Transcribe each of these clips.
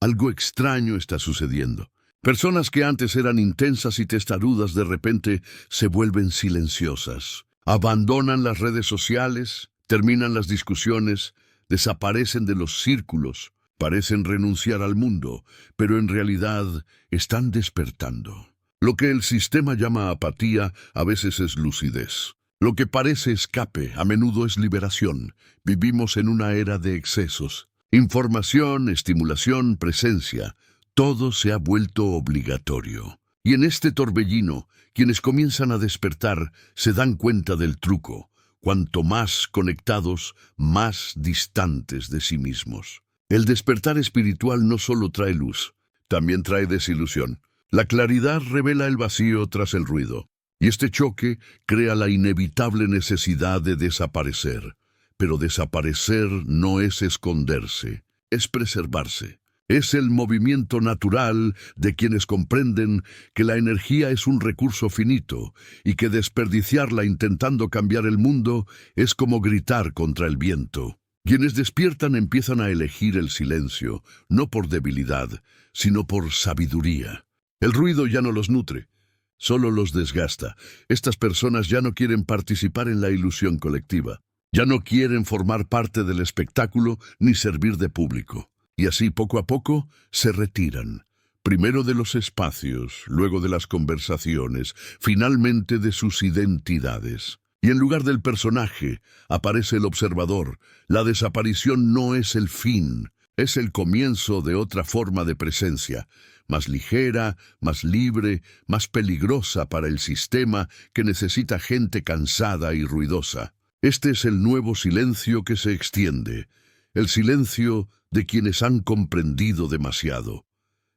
Algo extraño está sucediendo. Personas que antes eran intensas y testarudas de repente se vuelven silenciosas. Abandonan las redes sociales, terminan las discusiones, desaparecen de los círculos, parecen renunciar al mundo, pero en realidad están despertando. Lo que el sistema llama apatía a veces es lucidez. Lo que parece escape a menudo es liberación. Vivimos en una era de excesos. Información, estimulación, presencia, todo se ha vuelto obligatorio. Y en este torbellino, quienes comienzan a despertar se dan cuenta del truco. Cuanto más conectados, más distantes de sí mismos. El despertar espiritual no solo trae luz, también trae desilusión. La claridad revela el vacío tras el ruido, y este choque crea la inevitable necesidad de desaparecer. Pero desaparecer no es esconderse, es preservarse. Es el movimiento natural de quienes comprenden que la energía es un recurso finito y que desperdiciarla intentando cambiar el mundo es como gritar contra el viento. Quienes despiertan empiezan a elegir el silencio, no por debilidad, sino por sabiduría. El ruido ya no los nutre, solo los desgasta. Estas personas ya no quieren participar en la ilusión colectiva. Ya no quieren formar parte del espectáculo ni servir de público. Y así, poco a poco, se retiran. Primero de los espacios, luego de las conversaciones, finalmente de sus identidades. Y en lugar del personaje, aparece el observador. La desaparición no es el fin, es el comienzo de otra forma de presencia, más ligera, más libre, más peligrosa para el sistema que necesita gente cansada y ruidosa. Este es el nuevo silencio que se extiende, el silencio de quienes han comprendido demasiado.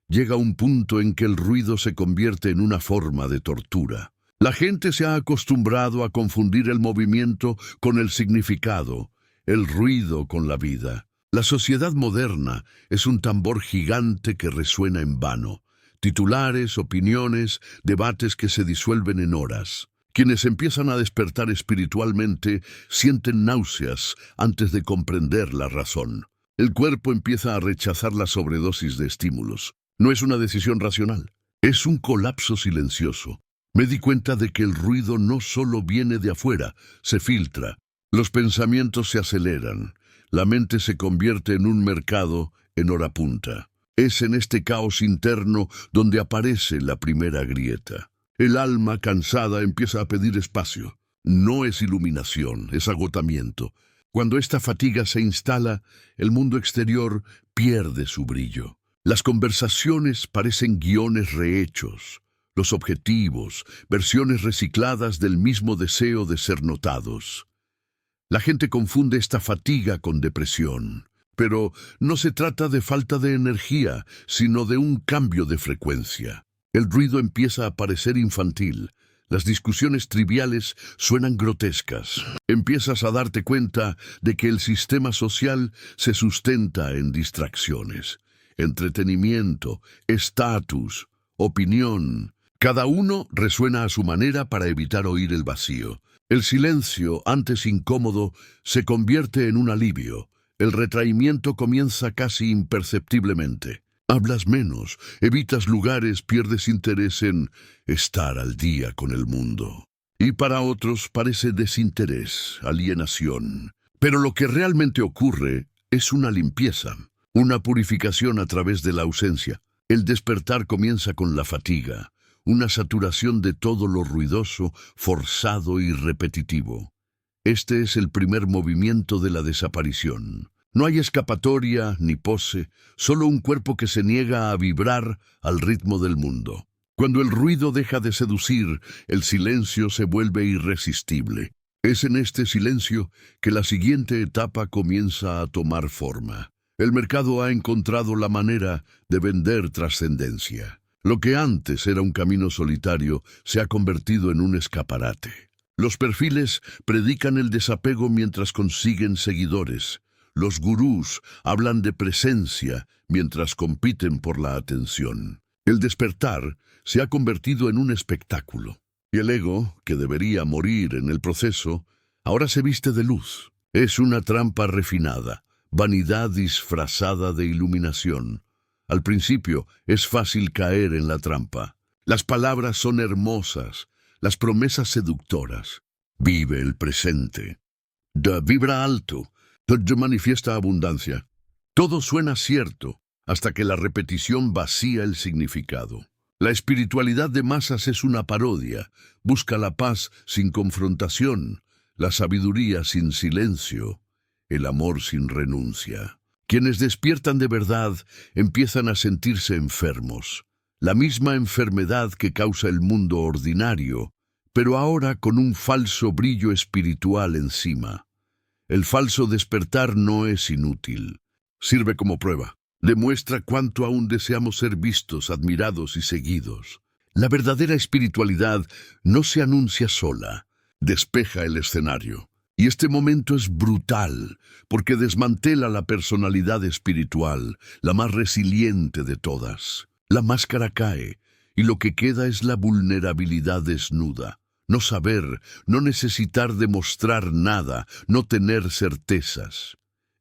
Llega un punto en que el ruido se convierte en una forma de tortura. La gente se ha acostumbrado a confundir el movimiento con el significado, el ruido con la vida. La sociedad moderna es un tambor gigante que resuena en vano. Titulares, opiniones, debates que se disuelven en horas. Quienes empiezan a despertar espiritualmente sienten náuseas antes de comprender la razón. El cuerpo empieza a rechazar la sobredosis de estímulos. No es una decisión racional, es un colapso silencioso. Me di cuenta de que el ruido no solo viene de afuera, se filtra. Los pensamientos se aceleran. La mente se convierte en un mercado en hora punta. Es en este caos interno donde aparece la primera grieta. El alma cansada empieza a pedir espacio. No es iluminación, es agotamiento. Cuando esta fatiga se instala, el mundo exterior pierde su brillo. Las conversaciones parecen guiones rehechos. Los objetivos, versiones recicladas del mismo deseo de ser notados. La gente confunde esta fatiga con depresión, pero no se trata de falta de energía, sino de un cambio de frecuencia. El ruido empieza a parecer infantil, las discusiones triviales suenan grotescas. Empiezas a darte cuenta de que el sistema social se sustenta en distracciones, entretenimiento, estatus, opinión. Cada uno resuena a su manera para evitar oír el vacío. El silencio, antes incómodo, se convierte en un alivio. El retraimiento comienza casi imperceptiblemente. Hablas menos, evitas lugares, pierdes interés en estar al día con el mundo. Y para otros parece desinterés, alienación. Pero lo que realmente ocurre es una limpieza, una purificación a través de la ausencia. El despertar comienza con la fatiga. Una saturación de todo lo ruidoso, forzado y repetitivo. Este es el primer movimiento de la desaparición. No hay escapatoria ni pose, solo un cuerpo que se niega a vibrar al ritmo del mundo. Cuando el ruido deja de seducir, el silencio se vuelve irresistible. Es en este silencio que la siguiente etapa comienza a tomar forma. El mercado ha encontrado la manera de vender trascendencia. Lo que antes era un camino solitario se ha convertido en un escaparate. Los perfiles predican el desapego mientras consiguen seguidores. Los gurús hablan de presencia mientras compiten por la atención. El despertar se ha convertido en un espectáculo. Y el ego, que debería morir en el proceso, ahora se viste de luz. Es una trampa refinada, vanidad disfrazada de iluminación. Al principio es fácil caer en la trampa. Las palabras son hermosas, las promesas seductoras. Vive el presente. Vibra alto. Manifiesta abundancia. Todo suena cierto hasta que la repetición vacía el significado. La espiritualidad de masas es una parodia. Busca la paz sin confrontación, la sabiduría sin silencio, el amor sin renuncia. Quienes despiertan de verdad empiezan a sentirse enfermos. La misma enfermedad que causa el mundo ordinario, pero ahora con un falso brillo espiritual encima. El falso despertar no es inútil. Sirve como prueba. Demuestra cuánto aún deseamos ser vistos, admirados y seguidos. La verdadera espiritualidad no se anuncia sola. Despeja el escenario. Y este momento es brutal, porque desmantela la personalidad espiritual, la más resiliente de todas. La máscara cae, y lo que queda es la vulnerabilidad desnuda. No saber, no necesitar demostrar nada, no tener certezas.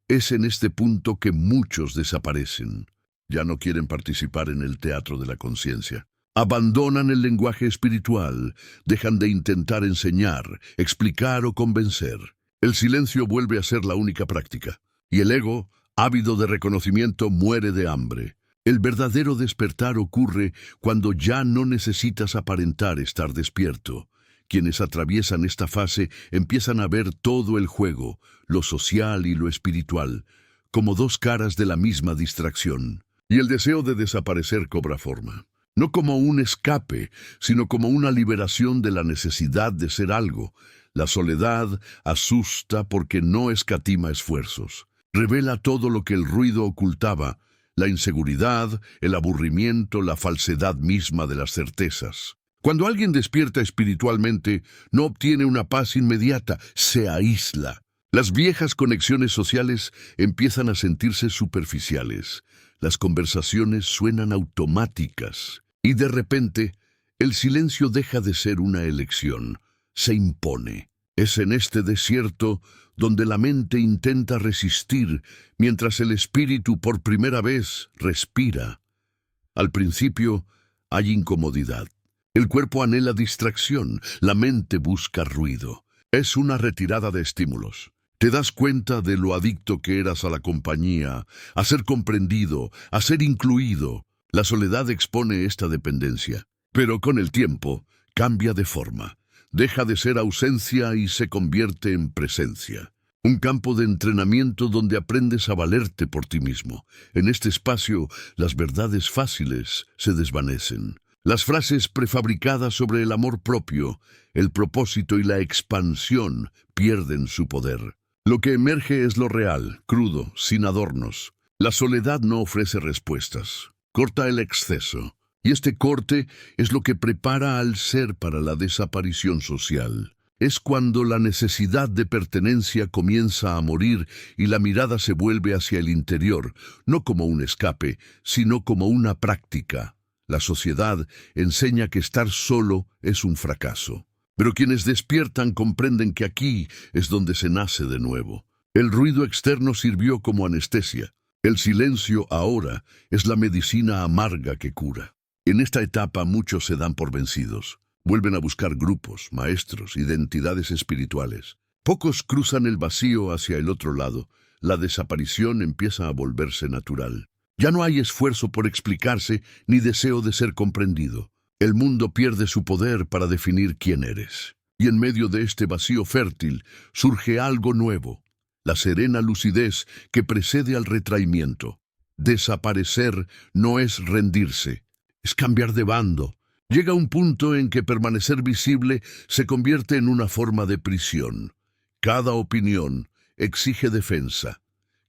Es en este punto que muchos desaparecen. Ya no quieren participar en el teatro de la conciencia. Abandonan el lenguaje espiritual, dejan de intentar enseñar, explicar o convencer. El silencio vuelve a ser la única práctica, y el ego, ávido de reconocimiento, muere de hambre. El verdadero despertar ocurre cuando ya no necesitas aparentar estar despierto. Quienes atraviesan esta fase empiezan a ver todo el juego, lo social y lo espiritual, como dos caras de la misma distracción. Y el deseo de desaparecer cobra forma. No como un escape, sino como una liberación de la necesidad de ser algo. La soledad asusta porque no escatima esfuerzos. Revela todo lo que el ruido ocultaba, la inseguridad, el aburrimiento, la falsedad misma de las certezas. Cuando alguien despierta espiritualmente, no obtiene una paz inmediata, se aísla. Las viejas conexiones sociales empiezan a sentirse superficiales. Las conversaciones suenan automáticas. Y de repente, el silencio deja de ser una elección, se impone. Es en este desierto donde la mente intenta resistir, mientras el espíritu por primera vez respira. Al principio hay incomodidad. El cuerpo anhela distracción, la mente busca ruido. Es una retirada de estímulos. Te das cuenta de lo adicto que eras a la compañía, a ser comprendido, a ser incluido. La soledad expone esta dependencia, pero con el tiempo cambia de forma. Deja de ser ausencia y se convierte en presencia. Un campo de entrenamiento donde aprendes a valerte por ti mismo. En este espacio, las verdades fáciles se desvanecen. Las frases prefabricadas sobre el amor propio, el propósito y la expansión pierden su poder. Lo que emerge es lo real, crudo, sin adornos. La soledad no ofrece respuestas. Corta el exceso, y este corte es lo que prepara al ser para la desaparición social. Es cuando la necesidad de pertenencia comienza a morir y la mirada se vuelve hacia el interior, no como un escape, sino como una práctica. La sociedad enseña que estar solo es un fracaso. Pero quienes despiertan comprenden que aquí es donde se nace de nuevo. El ruido externo sirvió como anestesia. El silencio ahora es la medicina amarga que cura. En esta etapa muchos se dan por vencidos. Vuelven a buscar grupos, maestros, identidades espirituales. Pocos cruzan el vacío hacia el otro lado. La desaparición empieza a volverse natural. Ya no hay esfuerzo por explicarse ni deseo de ser comprendido. El mundo pierde su poder para definir quién eres. Y en medio de este vacío fértil surge algo nuevo. La serena lucidez que precede al retraimiento. Desaparecer no es rendirse, es cambiar de bando. Llega un punto en que permanecer visible se convierte en una forma de prisión. Cada opinión exige defensa.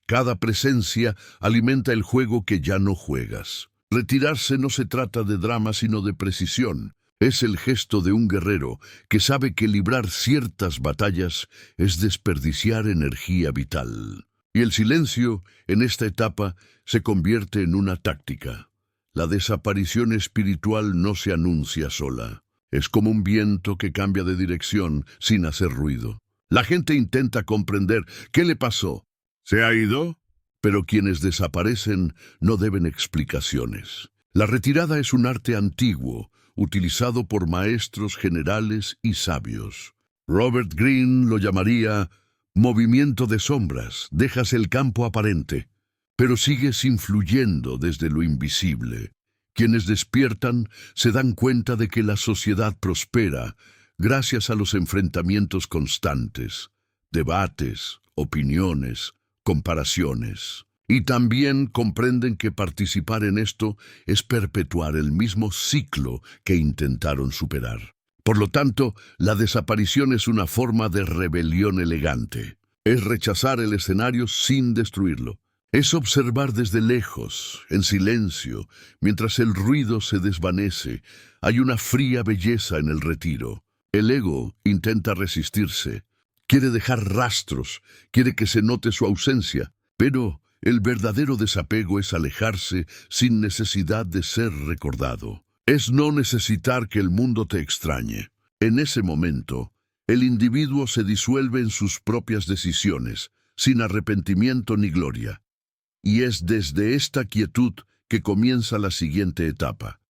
Cada presencia alimenta el juego que ya no juegas. Retirarse no se trata de drama sino de precisión. Es el gesto de un guerrero que sabe que librar ciertas batallas es desperdiciar energía vital. Y el silencio, en esta etapa, se convierte en una táctica. La desaparición espiritual no se anuncia sola. Es como un viento que cambia de dirección sin hacer ruido. La gente intenta comprender qué le pasó. ¿Se ha ido? pero quienes desaparecen no deben explicaciones. La retirada es un arte antiguo, utilizado por maestros generales y sabios. Robert Greene lo llamaría movimiento de sombras. Dejas el campo aparente, pero sigues influyendo desde lo invisible. Quienes despiertan se dan cuenta de que la sociedad prospera gracias a los enfrentamientos constantes, debates, opiniones, comparaciones. Y también comprenden que participar en esto es perpetuar el mismo ciclo que intentaron superar. Por lo tanto, la desaparición es una forma de rebelión elegante. Es rechazar el escenario sin destruirlo. Es observar desde lejos, en silencio, mientras el ruido se desvanece. Hay una fría belleza en el retiro. El ego intenta resistirse. Quiere dejar rastros, quiere que se note su ausencia, pero el verdadero desapego es alejarse sin necesidad de ser recordado. Es no necesitar que el mundo te extrañe. En ese momento, el individuo se disuelve en sus propias decisiones, sin arrepentimiento ni gloria. Y es desde esta quietud que comienza la siguiente etapa,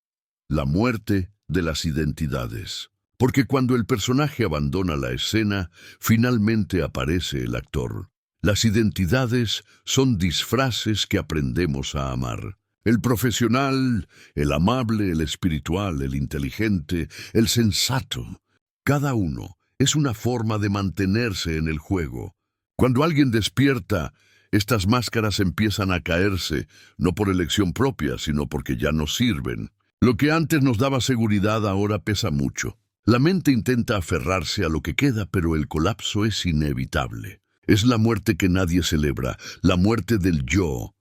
la muerte de las identidades. Porque cuando el personaje abandona la escena, finalmente aparece el actor. Las identidades son disfraces que aprendemos a amar. El profesional, el amable, el espiritual, el inteligente, el sensato. Cada uno es una forma de mantenerse en el juego. Cuando alguien despierta, estas máscaras empiezan a caerse, no por elección propia, sino porque ya no sirven. Lo que antes nos daba seguridad ahora pesa mucho. La mente intenta aferrarse a lo que queda, pero el colapso es inevitable. Es la muerte que nadie celebra, la muerte del yo.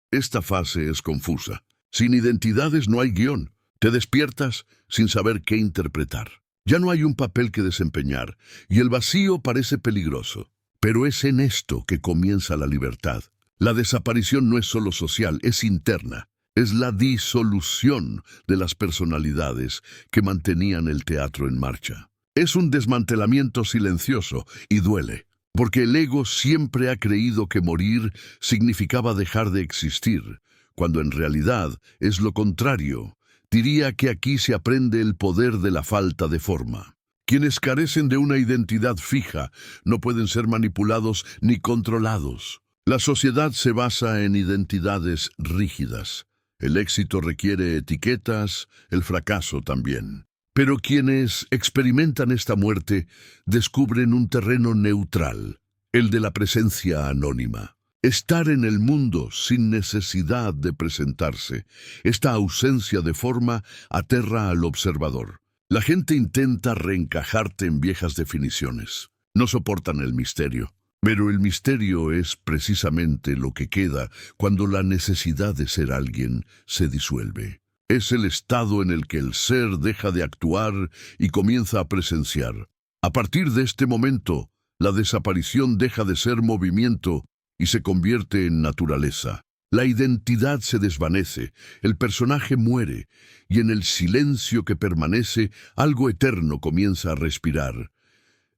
Esta fase es confusa. Sin identidades no hay guión. Te despiertas sin saber qué interpretar. Ya no hay un papel que desempeñar, y el vacío parece peligroso. Pero es en esto que comienza la libertad. La desaparición no es solo social, es interna. Es la disolución de las personalidades que mantenían el teatro en marcha. Es un desmantelamiento silencioso y duele, porque el ego siempre ha creído que morir significaba dejar de existir, cuando en realidad es lo contrario. Diría que aquí se aprende el poder de la falta de forma. Quienes carecen de una identidad fija no pueden ser manipulados ni controlados. La sociedad se basa en identidades rígidas. El éxito requiere etiquetas, el fracaso también. Pero quienes experimentan esta muerte descubren un terreno neutral, el de la presencia anónima. Estar en el mundo sin necesidad de presentarse. Esta ausencia de forma aterra al observador. La gente intenta reencajarte en viejas definiciones. No soportan el misterio. Pero el misterio es precisamente lo que queda cuando la necesidad de ser alguien se disuelve. Es el estado en el que el ser deja de actuar y comienza a presenciar. A partir de este momento, la desaparición deja de ser movimiento y se convierte en naturaleza. La identidad se desvanece, el personaje muere, y en el silencio que permanece, algo eterno comienza a respirar.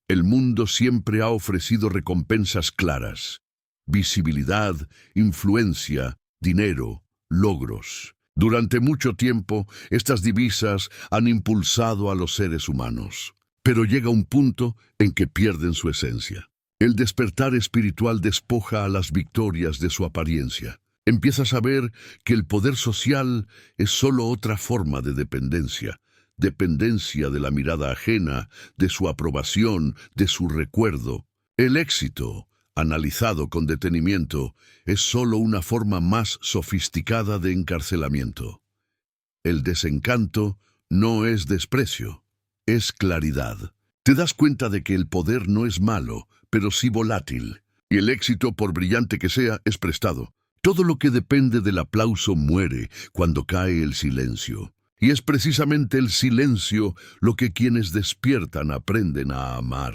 El mundo siempre ha ofrecido recompensas claras: visibilidad, influencia, dinero, logros. Durante mucho tiempo, estas divisas han impulsado a los seres humanos. Pero llega un punto en que pierden su esencia. El despertar espiritual despoja a las victorias de su apariencia. Empiezas a ver que el poder social es solo otra forma de dependencia. Dependencia de la mirada ajena, de su aprobación, de su recuerdo. El éxito, analizado con detenimiento, es solo una forma más sofisticada de encarcelamiento. El desencanto no es desprecio, es claridad. Te das cuenta de que el poder no es malo, pero sí volátil, y el éxito, por brillante que sea, es prestado. Todo lo que depende del aplauso muere cuando cae el silencio. Y es precisamente el silencio lo que quienes despiertan aprenden a amar.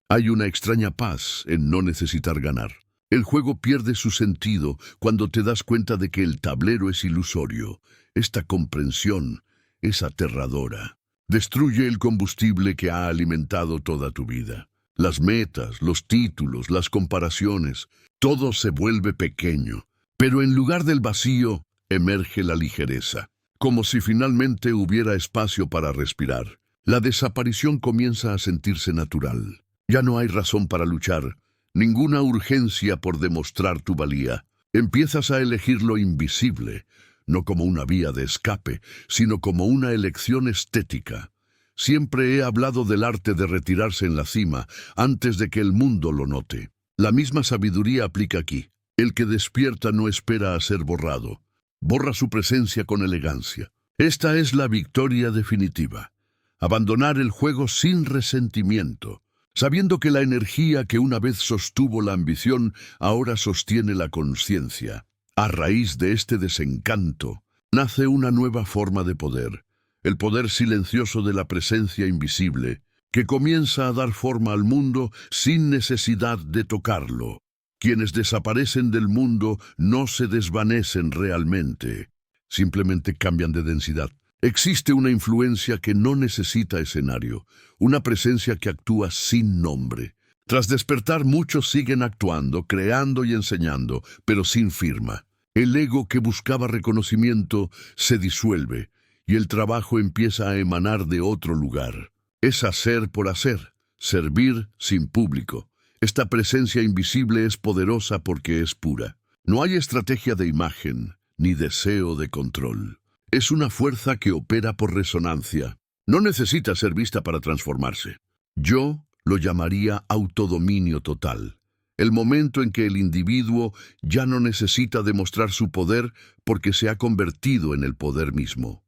Hay una extraña paz en no necesitar ganar. El juego pierde su sentido cuando te das cuenta de que el tablero es ilusorio. Esta comprensión es aterradora. Destruye el combustible que ha alimentado toda tu vida. Las metas, los títulos, las comparaciones, todo se vuelve pequeño. Pero en lugar del vacío, emerge la ligereza, como si finalmente hubiera espacio para respirar. La desaparición comienza a sentirse natural. Ya no hay razón para luchar, ninguna urgencia por demostrar tu valía. Empiezas a elegir lo invisible, no como una vía de escape, sino como una elección estética. Siempre he hablado del arte de retirarse en la cima antes de que el mundo lo note. La misma sabiduría aplica aquí. El que despierta no espera a ser borrado. Borra su presencia con elegancia. Esta es la victoria definitiva. Abandonar el juego sin resentimiento, sabiendo que la energía que una vez sostuvo la ambición ahora sostiene la conciencia. A raíz de este desencanto, nace una nueva forma de poder, el poder silencioso de la presencia invisible, que comienza a dar forma al mundo sin necesidad de tocarlo. Quienes desaparecen del mundo no se desvanecen realmente, simplemente cambian de densidad. Existe una influencia que no necesita escenario, una presencia que actúa sin nombre. Tras despertar, muchos siguen actuando, creando y enseñando, pero sin firma. El ego que buscaba reconocimiento se disuelve y el trabajo empieza a emanar de otro lugar. Es hacer por hacer, servir sin público. Esta presencia invisible es poderosa porque es pura. No hay estrategia de imagen, ni deseo de control. Es una fuerza que opera por resonancia. No necesita ser vista para transformarse. Yo lo llamaría autodominio total. El momento en que el individuo ya no necesita demostrar su poder porque se ha convertido en el poder mismo.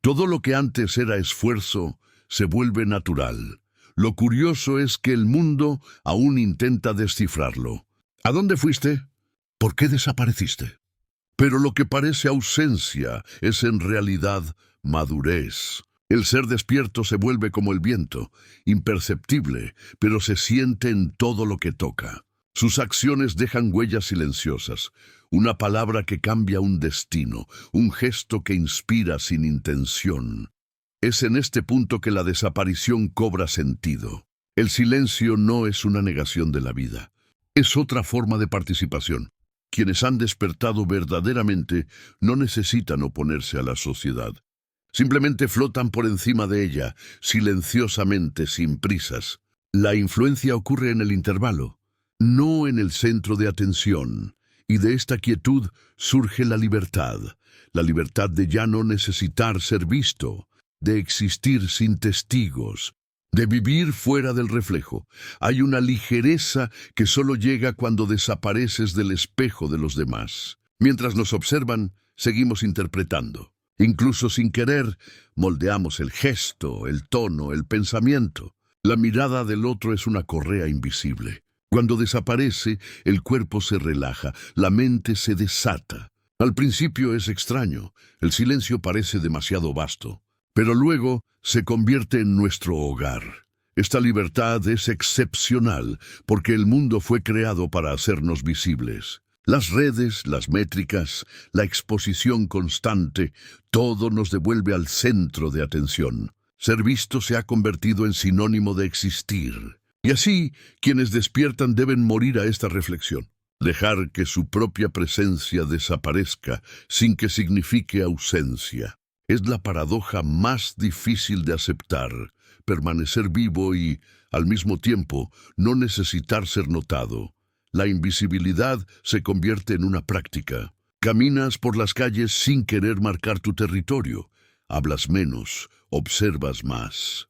Todo lo que antes era esfuerzo se vuelve natural. Lo curioso es que el mundo aún intenta descifrarlo. ¿A dónde fuiste? ¿Por qué desapareciste? Pero lo que parece ausencia es en realidad madurez. El ser despierto se vuelve como el viento, imperceptible, pero se siente en todo lo que toca. Sus acciones dejan huellas silenciosas, una palabra que cambia un destino, un gesto que inspira sin intención. Es en este punto que la desaparición cobra sentido. El silencio no es una negación de la vida, es otra forma de participación. Quienes han despertado verdaderamente no necesitan oponerse a la sociedad. Simplemente flotan por encima de ella, silenciosamente, sin prisas. La influencia ocurre en el intervalo, no en el centro de atención, y de esta quietud surge la libertad de ya no necesitar ser visto, de existir sin testigos, de vivir fuera del reflejo. Hay una ligereza que solo llega cuando desapareces del espejo de los demás. Mientras nos observan, seguimos interpretando. Incluso sin querer, moldeamos el gesto, el tono, el pensamiento. La mirada del otro es una correa invisible. Cuando desaparece, el cuerpo se relaja, la mente se desata. Al principio es extraño, el silencio parece demasiado vasto, pero luego se convierte en nuestro hogar. Esta libertad es excepcional porque el mundo fue creado para hacernos visibles. Las redes, las métricas, la exposición constante, todo nos devuelve al centro de atención. Ser visto se ha convertido en sinónimo de existir. Y así, quienes despiertan deben morir a esta reflexión. Dejar que su propia presencia desaparezca sin que signifique ausencia. Es la paradoja más difícil de aceptar, permanecer vivo y, al mismo tiempo, no necesitar ser notado. La invisibilidad se convierte en una práctica. Caminas por las calles sin querer marcar tu territorio. Hablas menos, observas más.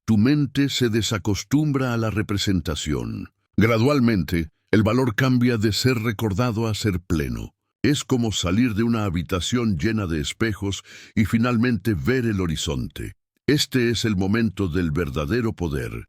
Tu mente se desacostumbra a la representación. Gradualmente, el valor cambia de ser recordado a ser pleno. Es como salir de una habitación llena de espejos y finalmente ver el horizonte. Este es el momento del verdadero poder,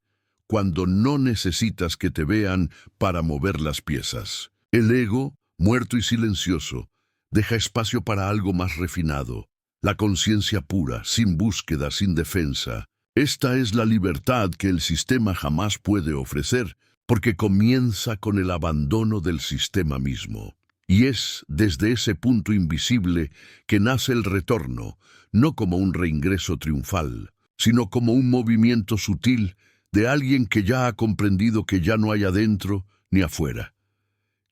cuando no necesitas que te vean para mover las piezas. El ego, muerto y silencioso, deja espacio para algo más refinado. La conciencia pura, sin búsqueda, sin defensa. Esta es la libertad que el sistema jamás puede ofrecer, porque comienza con el abandono del sistema mismo. Y es desde ese punto invisible que nace el retorno, no como un reingreso triunfal, sino como un movimiento sutil de alguien que ya ha comprendido que ya no hay adentro ni afuera,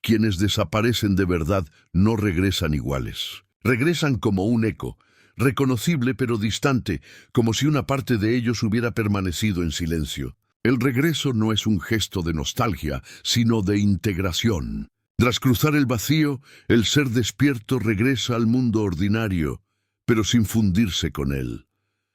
Quienes desaparecen de verdad no regresan iguales. Regresan como un eco, reconocible pero distante, como si una parte de ellos hubiera permanecido en silencio. El regreso no es un gesto de nostalgia, sino de integración. Tras cruzar el vacío, el ser despierto regresa al mundo ordinario, pero sin fundirse con él.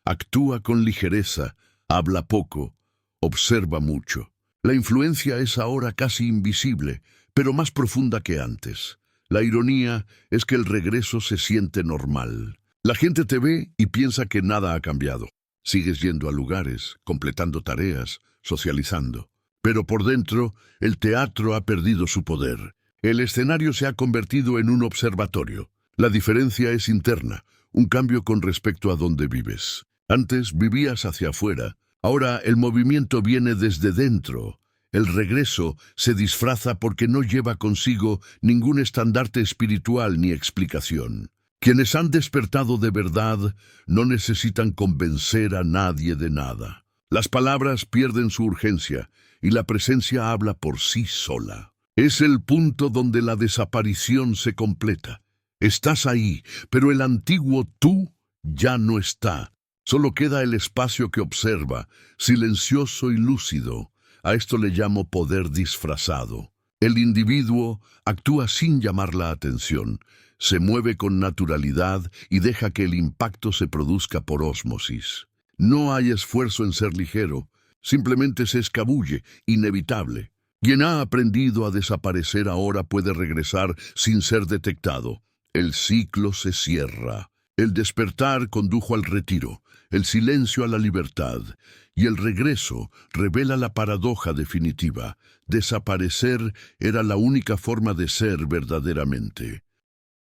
Actúa con ligereza, habla poco, observa mucho. La influencia es ahora casi invisible, pero más profunda que antes. La ironía es que el regreso se siente normal. La gente te ve y piensa que nada ha cambiado. Sigues yendo a lugares, completando tareas, socializando. Pero por dentro, el teatro ha perdido su poder. El escenario se ha convertido en un observatorio. La diferencia es interna, un cambio con respecto a dónde vives. Antes vivías hacia afuera, ahora el movimiento viene desde dentro. El regreso se disfraza porque no lleva consigo ningún estandarte espiritual ni explicación. Quienes han despertado de verdad no necesitan convencer a nadie de nada. Las palabras pierden su urgencia y la presencia habla por sí sola. Es el punto donde la desaparición se completa. Estás ahí, pero el antiguo tú ya no está. Solo queda el espacio que observa, silencioso y lúcido. A esto le llamo poder disfrazado. El individuo actúa sin llamar la atención, se mueve con naturalidad y deja que el impacto se produzca por ósmosis. No hay esfuerzo en ser ligero, simplemente se escabulle, inevitable. Quien ha aprendido a desaparecer ahora puede regresar sin ser detectado. El ciclo se cierra. El despertar condujo al retiro, el silencio a la libertad, y el regreso revela la paradoja definitiva. Desaparecer era la única forma de ser verdaderamente.